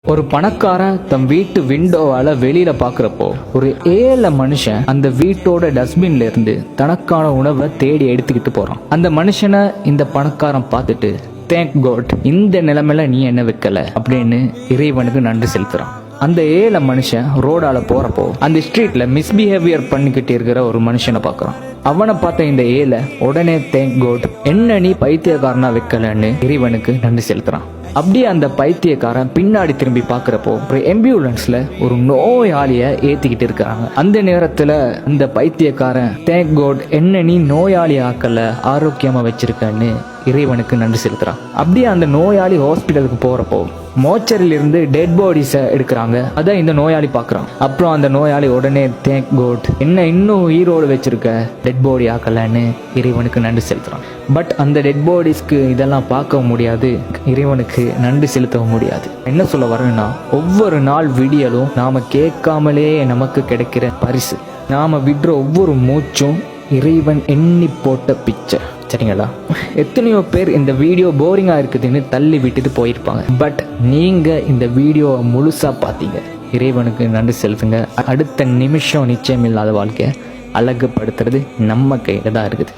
ஒரு பணக்காரன் தம் வீட்டு விண்டோவால வெளியில பாக்குறப்போ ஒரு ஏழை மனுஷன் அந்த வீட்டோட டஸ்ட்பின்ல இருந்து தனக்கான உணவை தேடி எடுத்துக்கிட்டு போறான். அந்த மனுஷனை இந்த பணக்காரன் பார்த்துட்டு தேங்க் காட், இந்த நிலைமையில நீ என்ன வைக்கல அப்படின்னு இறைவனுக்கு நன்றி செலுத்துறான். அந்த ஏழை மனுஷன் ரோடால போறப்போ அந்த ஸ்ட்ரீட்ல மிஸ்பிஹேவியர் பண்ணிக்கிட்டு இருக்கிற ஒரு மனுஷனை பார்க்கறான். அவனை பார்த்த இந்த ஏழை உடனே தேங்க் காட், என்ன நீ பைத்தியக்காரனா வைக்கலன்னு இறைவனுக்கு நன்றி செலுத்துறான். அப்படியே அந்த பைத்தியக்காரன் பின்னாடி திரும்பி பாக்குறப்போ ஒரு ஆம்புலன்ஸ்ல ஒரு நோயாளிய ஏத்திக்கிட்டு இருக்காங்க. அந்த நேரத்துல அந்த பைத்தியக்காரன் தேங்க் காட், என்ன நீ நோயாளி ஆக்கல, ஆரோக்கியமா வச்சிருக்கன்னு இறைவனுக்கு நன்றி செலுத்துறான். அப்படியே அந்த நோயாளி ஹாஸ்பிட்டலுக்கு போறப்போ மோச்சரில் இருந்து டெட் பாடிஸை எடுக்கிறாங்க. அதான் இந்த நோயாளி பாக்குறான். அப்புறம் அந்த நோயாளி உடனே தேங்க் காட், என்ன இன்னும் உயிரோடு வச்சிருக்க, டெட் பாடி ஆக்கலன்னு இறைவனுக்கு நன்றி செலுத்துறான். பட் அந்த டெட் பாடிஸ்க்கு இதெல்லாம் பார்க்க முடியாது, இறைவனுக்கு நன்றி செலுத்தவும் முடியாது. என்ன சொல்ல வரேன்னா, ஒவ்வொரு நாள் விடியலும் நாம கேட்காமலே நமக்கு கிடைக்கிற பரிசு, நாம விடுற ஒவ்வொரு மூச்சும் இறைவன் எண்ணி போட்ட பிச்சை. சரிங்களா? எத்தனையோ பேர் இந்த வீடியோ போரிங்கா இருக்குதுன்னு தள்ளி விட்டுட்டு போயிருப்பாங்க. பட் நீங்க இந்த வீடியோவை முழுசா பார்த்தீங்க, இறைவனுக்கு நன்றி செலுத்துங்க. அடுத்த நிமிஷம் நிச்சயம் இல்லாத வாழ்க்கையை அழகுபடுத்துறது நம்ம கையில தான் இருக்குது.